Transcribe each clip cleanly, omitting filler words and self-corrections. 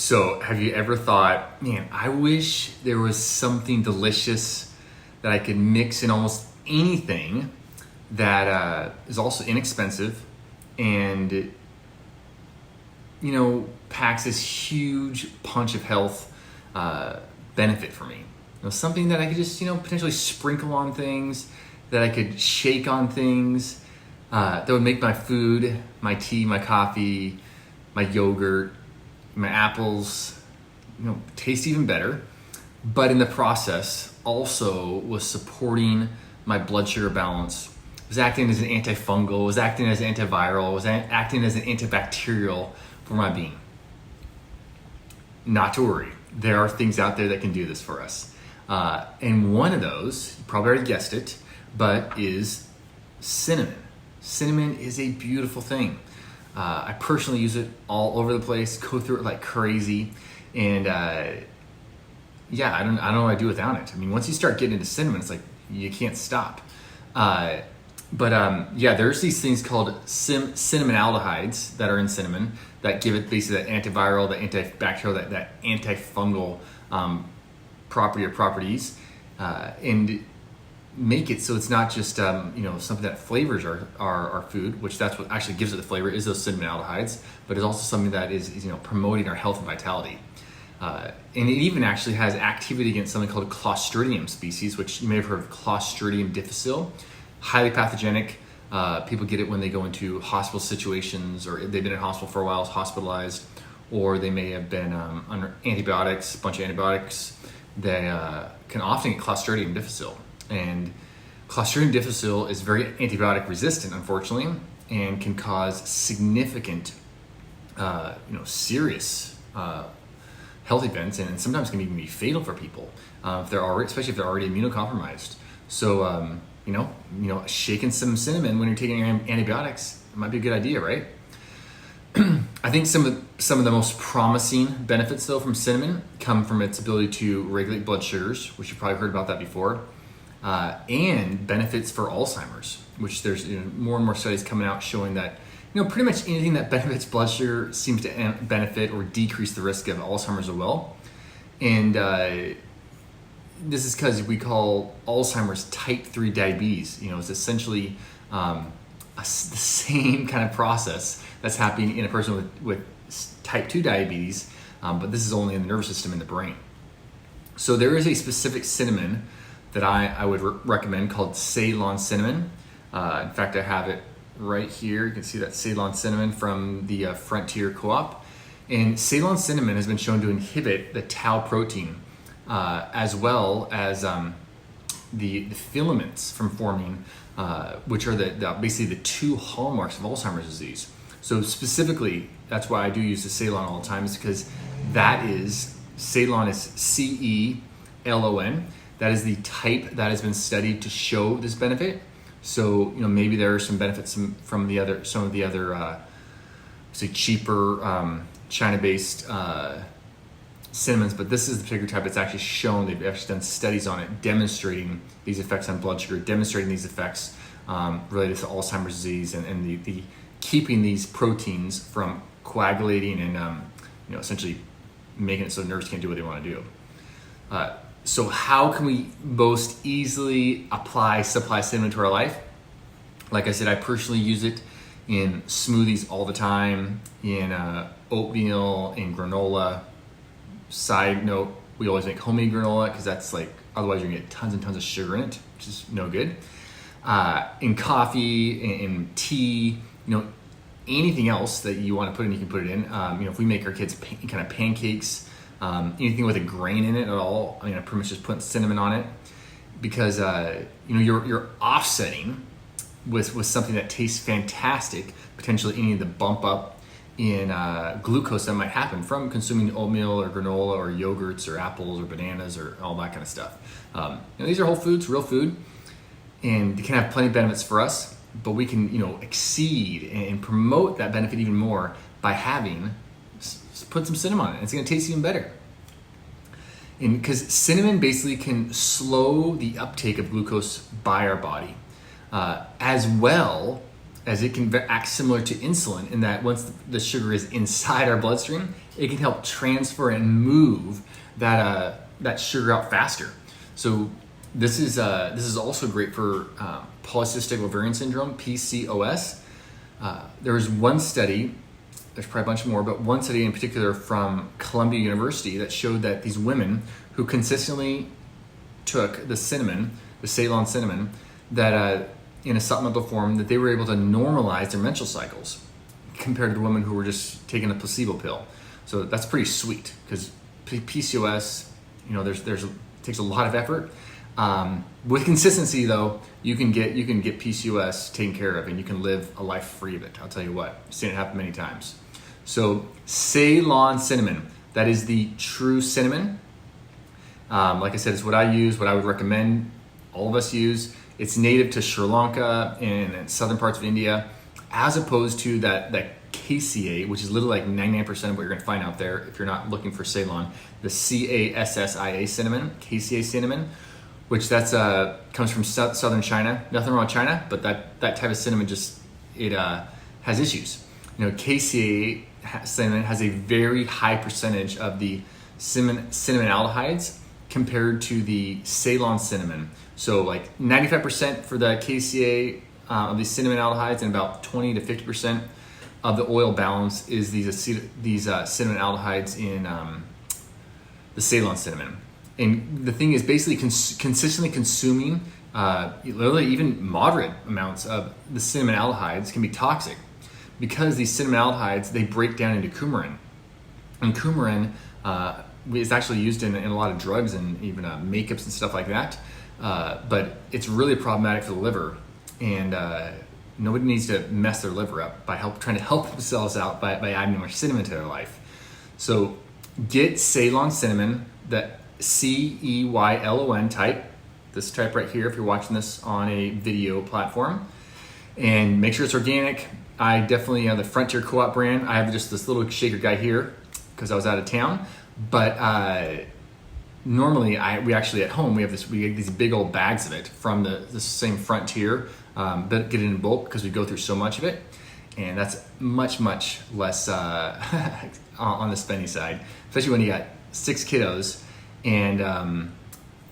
So have you ever thought, man, I wish there was something delicious that I could mix in almost anything that is also inexpensive and, packs this huge punch of health benefit for me. Something that I could just, potentially sprinkle on things, that I could shake on things, that would make my food, my tea, my coffee, my yogurt, my apples, taste even better, but in the process also was supporting my blood sugar balance, was acting as an antifungal, was acting as an antiviral, was acting as an antibacterial for my being. Not to worry, there are things out there that can do this for us. And one of those, you probably already guessed it, but is cinnamon. Cinnamon is a beautiful thing. I personally use it all over the place, go through it like crazy, and I don't know what I do without it. I mean, once you start getting into cinnamon, it's like you can't stop. There's these things called cinnamaldehydes that are in cinnamon that give it basically that antiviral, that antibacterial, that antifungal property or properties, and make it so it's not just something that flavors our food, which that's what actually gives it the flavor, is those cinnamaldehydes, but it's also something that is promoting our health and vitality. And it even actually has activity against something called Clostridium species, which you may have heard of, Clostridium difficile, highly pathogenic. People get it when they go into hospital situations, or they've been in hospital for a while, hospitalized, or they may have been under antibiotics, a bunch of antibiotics. They can often get Clostridium difficile. And Clostridium difficile is very antibiotic resistant, unfortunately, and can cause significant, serious health events, and sometimes can even be fatal for people especially if they're already immunocompromised. So, shaking some cinnamon when you're taking your antibiotics, it might be a good idea, right? I think some of the most promising benefits, though, from cinnamon come from its ability to regulate blood sugars, which you've probably heard about that before. And benefits for Alzheimer's, which there's more and more studies coming out showing that pretty much anything that benefits blood sugar seems to benefit or decrease the risk of Alzheimer's as well. And this is because we call Alzheimer's type 3 diabetes. It's essentially the same kind of process that's happening in a person with type 2 diabetes, but this is only in the nervous system in the brain. So there is a specific cinnamon that I would recommend called Ceylon Cinnamon. In fact, I have it right here. You can see that Ceylon Cinnamon from the Frontier Co-op. And Ceylon Cinnamon has been shown to inhibit the tau protein, as well as the filaments from forming, which are basically the two hallmarks of Alzheimer's disease. So specifically, that's why I do use the Ceylon all the time, is because Ceylon is CELON. That is the type that has been studied to show this benefit. So maybe there are some benefits from some of the other cheaper China-based cinnamons, but this is the particular type that's actually shown. They've actually done studies on it, demonstrating these effects on blood sugar, demonstrating these effects related to Alzheimer's disease, and the keeping these proteins from coagulating and essentially making it so nerves can't do what they want to do. So how can we most easily supply cinnamon to our life? Like I said, I personally use it in smoothies all the time, in oatmeal, in granola. Side note, we always make homemade granola because that's otherwise you're gonna get tons and tons of sugar in it, which is no good. In coffee, in tea, anything else that you want to put in, you can put it in. If we make our kids kind of pancakes, anything with a grain in it at all, I pretty much just put cinnamon on it, because you're offsetting with something that tastes fantastic, potentially any of the bump up in glucose that might happen from consuming oatmeal or granola or yogurts or apples or bananas or all that kind of stuff. These are whole foods, real food, and they can have plenty of benefits for us, but we can exceed and promote that benefit even more by put some cinnamon on it. It's going to taste even better. And because cinnamon basically can slow the uptake of glucose by our body, as well as it can act similar to insulin, in that once the sugar is inside our bloodstream, it can help transfer and move that sugar out faster. So this is also great for polycystic ovarian syndrome, PCOS. There was one study, there's probably a bunch more, but one study in particular from Columbia University that showed that these women who consistently took the cinnamon, the Ceylon cinnamon, that in a supplemental form, that they were able to normalize their menstrual cycles compared to the women who were just taking a placebo pill. So that's pretty sweet, because PCOS, there's takes a lot of effort. With consistency, though, you can get PCOS taken care of, and you can live a life free of it. I'll tell you what, I've seen it happen many times. So Ceylon cinnamon, that is the true cinnamon. Like I said, it's what I use, what I would recommend all of us use. It's native to Sri Lanka and southern parts of India, as opposed to that Cassia, which is literally like 99% of what you're going to find out there if you're not looking for Ceylon. The Cassia cinnamon, Cassia cinnamon, which comes from southern China. Nothing wrong with China, but that type of cinnamon has issues. Cassia cinnamon has a very high percentage of the cinnamaldehydes compared to the Ceylon cinnamon. So like 95% for the Cassia of these cinnamaldehydes, and about 20 to 50% of the oil balance is these cinnamaldehydes in the Ceylon cinnamon. And the thing is, basically consistently consuming literally even moderate amounts of the cinnamaldehydes can be toxic, because these cinnamaldehydes, they break down into coumarin. And coumarin is actually used in a lot of drugs and even makeups and stuff like that. But it's really problematic for the liver, and nobody needs to mess their liver up by trying to help themselves out by adding more cinnamon to their life. So get Ceylon cinnamon, that Ceylon type, this type right here if you're watching this on a video platform, and make sure it's organic. I definitely have the Frontier Co-op brand. I have just this little shaker guy here because I was out of town, but normally we actually at home we get these big old bags of it from the same Frontier, but get it in bulk because we go through so much of it, and that's much less on the spendy side, especially when you got 6 kiddos, and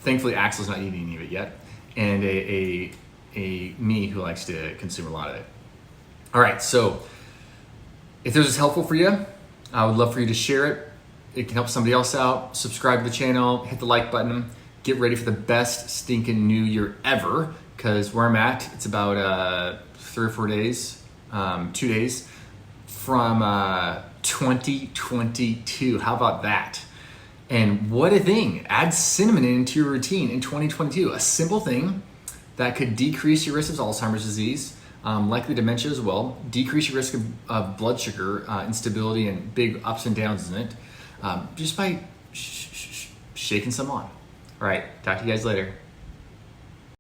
thankfully Axel's not eating any of it yet, and a me who likes to consume a lot of it. All right, so if this was helpful for you, I would love for you to share it. It can help somebody else out. Subscribe to the channel, hit the like button. Get ready for the best stinking new year ever, because where I'm at, it's about 3 or 4 days, 2 days from 2022. How about that? And what a thing. Add cinnamon into your routine in 2022. A simple thing that could decrease your risk of Alzheimer's disease, likely dementia as well, decrease your risk of blood sugar instability and big ups and downs in it, just by shaking some on. All right, talk to you guys later.